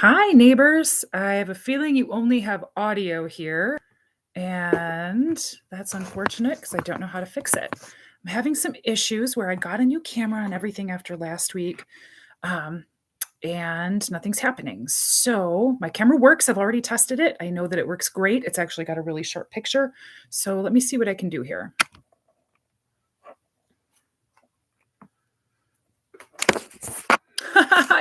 Hi, neighbors. I have a feeling you only have audio here, and that's unfortunate because I don't know how to fix it. I'm having some issues where I got a new camera and everything after last week, um, and nothing's happening. So my camera works. I've already tested it. I know that it works great. It's actually got a really sharp picture. So let me see what I can do here.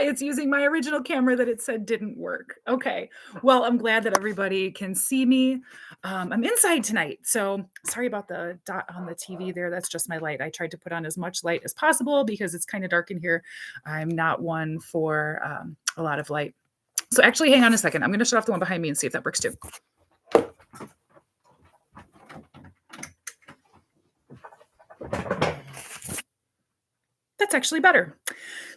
It's using my original camera that it said didn't work. Okay. Well, I'm glad that everybody can see me. I'm inside tonight. So sorry about the dot on the TV there. That's just my light. I tried to put on as much light as possible because it's kind of dark in here. I'm not one for a lot of light. So actually, hang on a second. I'm going to shut off the one behind me and see if that works too. That's actually better.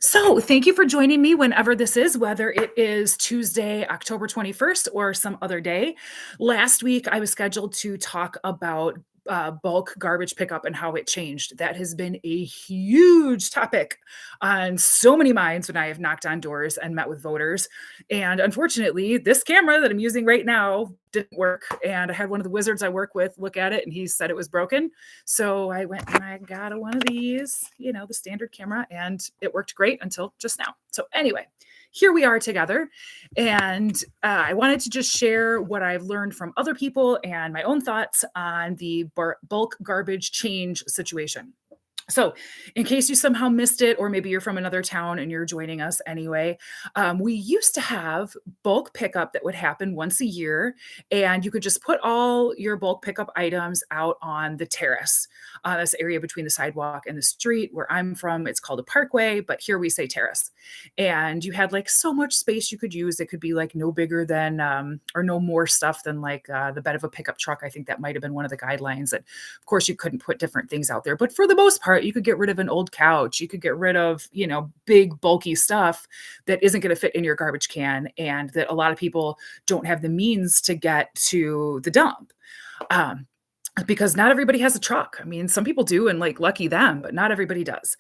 So, thank you for joining me whenever this is, whether it is Tuesday, October 21st, or some other day. Last week, I was scheduled to talk about bulk garbage pickup and how it changed. That has been a huge topic on so many minds when I have knocked on doors and met with voters. And unfortunately, this camera that I'm using right now didn't work. And I had one of the wizards I work with look at it and he said it was broken. So I went and I got one of these, the standard camera, and it worked great until just now. So, anyway, here we are together. And I wanted to just share what I've learned from other people and my own thoughts on the bulk garbage change situation. So, in case you somehow missed it, or maybe you're from another town and you're joining us anyway, we used to have bulk pickup that would happen once a year, and you could just put all your bulk pickup items out on the terrace, this area between the sidewalk and the street. Where I'm from, it's called a parkway, but here we say terrace. And you had like so much space you could use. It could be like no bigger than, or no more stuff than like the bed of a pickup truck. I think that might have been one of the guidelines that, of course, you couldn't put different things out there. But for the most part, you could get rid of an old couch. You could get rid of, big, bulky stuff that isn't going to fit in your garbage can and that a lot of people don't have the means to get to the dump. Um, because not everybody has a truck. I mean, some people do, and like lucky them, but not everybody does.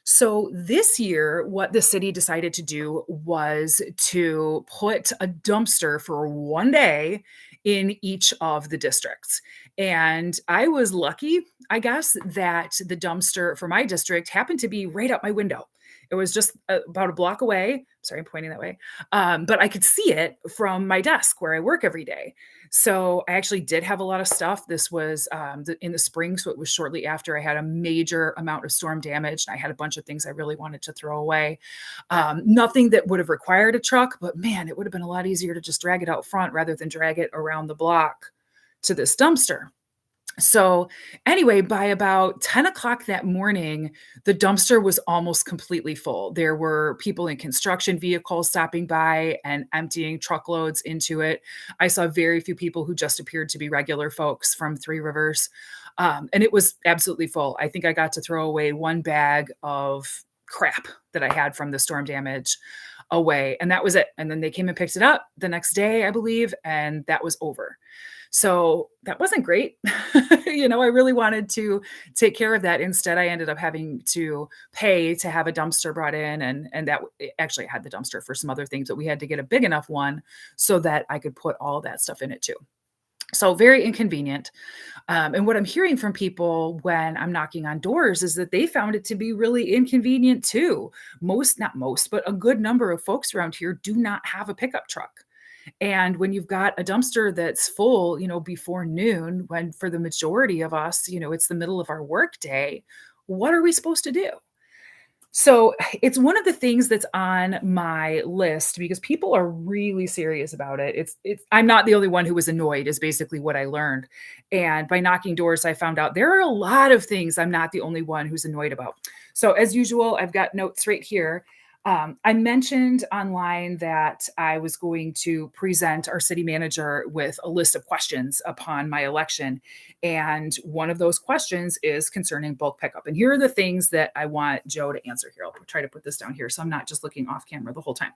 So this year, what the city decided to do was to put a dumpster for one day in each of the districts. And I was lucky, I guess, that the dumpster for my district happened to be right up my window. It was just about a block away. Sorry, I'm pointing that way. But I could see it from my desk where I work every day. So I actually did have a lot of stuff. This was in the spring, so it was shortly after I had a major amount of storm damage. And I had a bunch of things I really wanted to throw away. Nothing that would have required a truck, but man, it would have been a lot easier to just drag it out front rather than drag it around the block to this dumpster. So, anyway, by about 10 o'clock that morning, the dumpster was almost completely full. There were people in construction vehicles stopping by and emptying truckloads into it. I saw very few people who just appeared to be regular folks from Three Rivers. And it was absolutely full. I think I got to throw away one bag of crap that I had from the storm damage away, and that was it. And then they came and picked it up the next day, I believe, and that was over. So that wasn't great. I really wanted to take care of that. Instead, I ended up having to pay to have a dumpster brought in, and that actually had the dumpster for some other things, but we had to get a big enough one so that I could put all that stuff in it too. So very inconvenient. And what I'm hearing from people when I'm knocking on doors is that they found it to be really inconvenient too. Not most, but a good number of folks around here do not have a pickup truck. And when you've got a dumpster that's full, before noon, when for the majority of us, it's the middle of our workday, what are we supposed to do? So it's one of the things that's on my list because people are really serious about it. I'm not the only one who was annoyed, is basically what I learned. And by knocking doors, I found out there are a lot of things I'm not the only one who's annoyed about. So as usual, I've got notes right here. I mentioned online that I was going to present our city manager with a list of questions upon my election. And one of those questions is concerning bulk pickup. And here are the things that I want Joe to answer here. I'll try to put this down here so I'm not just looking off camera the whole time.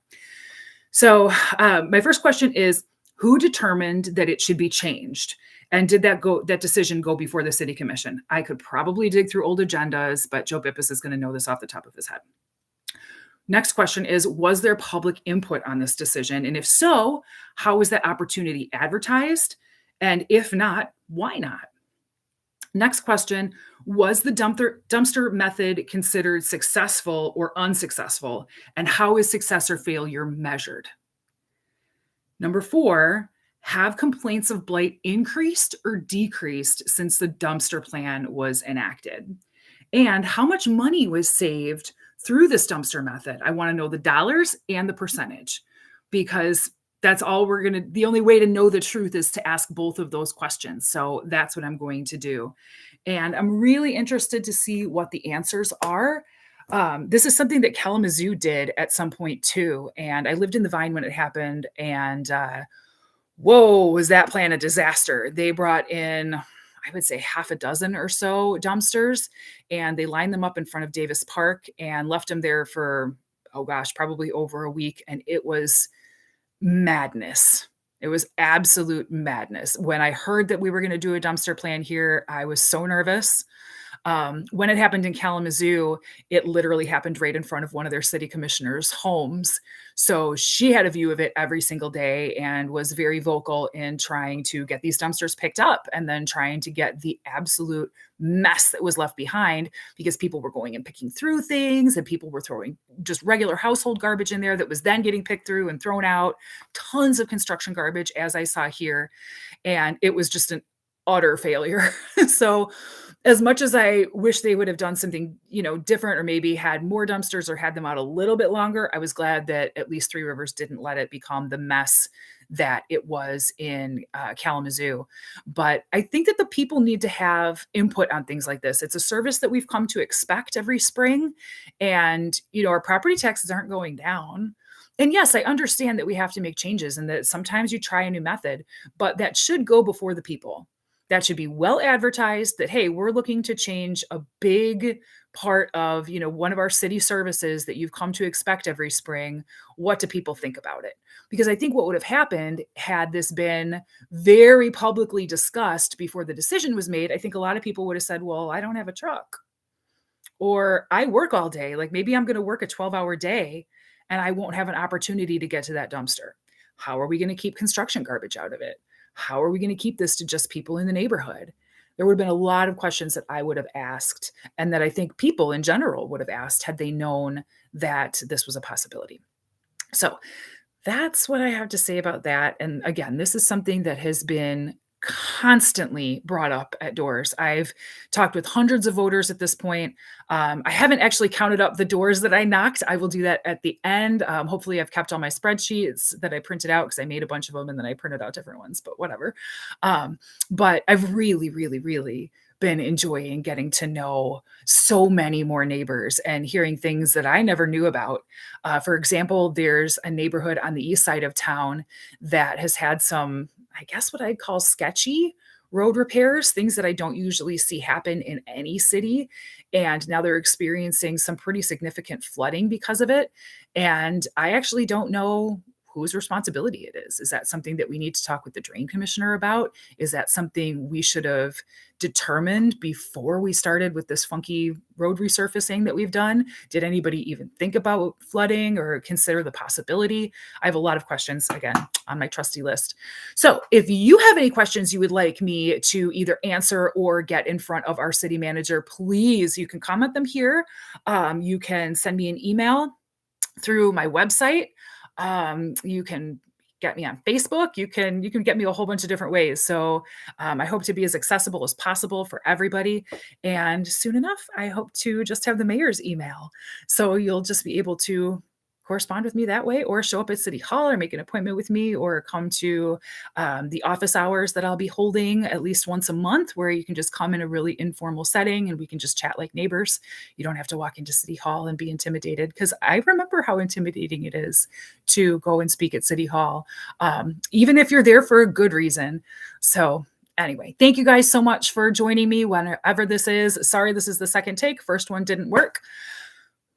So, my first question is, who determined that it should be changed? And did that decision go before the city commission? I could probably dig through old agendas, but Joe Bippus is going to know this off the top of his head. Next question is, was there public input on this decision? And if so, how was that opportunity advertised? And if not, why not? Next question, was the dumpster method considered successful or unsuccessful? And how is success or failure measured? Number 4, have complaints of blight increased or decreased since the dumpster plan was enacted? And how much money was saved through this dumpster method? I want to know the dollars and the percentage, because that's all the only way to know the truth is to ask both of those questions. So that's what I'm going to do. And I'm really interested to see what the answers are. This is something that Kalamazoo did at some point too. And I lived in the Vine when it happened. And whoa, was that plan a disaster? They brought in, I would say, half a dozen or so dumpsters, and they lined them up in front of Davis Park and left them there for, oh gosh, probably over a week. And it was madness. It was absolute madness. When I heard that we were going to do a dumpster plan here, I was so nervous. When it happened in Kalamazoo, it literally happened right in front of one of their city commissioners' homes. So she had a view of it every single day and was very vocal in trying to get these dumpsters picked up and then trying to get the absolute mess that was left behind, because people were going and picking through things and people were throwing just regular household garbage in there that was then getting picked through and thrown out. Tons of construction garbage, as I saw here. And it was just an utter failure. So as much as I wish they would have done something, different, or maybe had more dumpsters or had them out a little bit longer, I was glad that at least Three Rivers didn't let it become the mess that it was in Kalamazoo. But I think that the people need to have input on things like this. It's a service that we've come to expect every spring. And, our property taxes aren't going down. And yes, I understand that we have to make changes and that sometimes you try a new method, but that should go before the people. That should be well advertised that, hey, we're looking to change a big part of, one of our city services that you've come to expect every spring. What do people think about it? Because I think what would have happened had this been very publicly discussed before the decision was made, I think a lot of people would have said, well, I don't have a truck, or I work all day. Like maybe I'm going to work a 12-hour day and I won't have an opportunity to get to that dumpster. How are we going to keep construction garbage out of it? How are we going to keep this to just people in the neighborhood? There would have been a lot of questions that I would have asked, and that I think people in general would have asked had they known that this was a possibility. So that's what I have to say about that. And again, this is something that has been constantly brought up at doors. I've talked with hundreds of voters at this point. I haven't actually counted up the doors that I knocked. I will do that at the end. Hopefully I've kept all my spreadsheets that I printed out, because I made a bunch of them and then I printed out different ones, but whatever. But I've really, really, really been enjoying getting to know so many more neighbors and hearing things that I never knew about. For example, there's a neighborhood on the east side of town that has had some, I guess what I'd call sketchy road repairs, things that I don't usually see happen in any city. And now they're experiencing some pretty significant flooding because of it. And I actually don't know whose responsibility it is. Is that something that we need to talk with the drain commissioner about? Is that something we should have determined before we started with this funky road resurfacing that we've done? Did anybody even think about flooding or consider the possibility? I have a lot of questions, again, on my trusty list. So if you have any questions you would like me to either answer or get in front of our city manager, please, you can comment them here. You can send me an email through my website. You can get me on Facebook. You can get me a whole bunch of different ways. So I hope to be as accessible as possible for everybody. And soon enough, I hope to just have the mayor's email. So you'll just be able to correspond with me that way, or show up at City Hall, or make an appointment with me, or come to the office hours that I'll be holding at least once a month, where you can just come in a really informal setting and we can just chat like neighbors. You don't have to walk into City Hall and be intimidated, because I remember how intimidating it is to go and speak at City Hall, even if you're there for a good reason. So anyway, thank you guys so much for joining me whenever this is. Sorry, this is the second take. First one didn't work,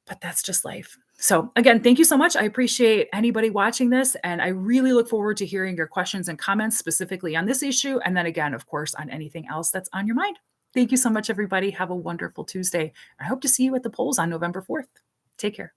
but that's just life. So again, thank you so much. I appreciate anybody watching this, and I really look forward to hearing your questions and comments specifically on this issue. And then again, of course, on anything else that's on your mind. Thank you so much, everybody. Have a wonderful Tuesday. I hope to see you at the polls on November 4th. Take care.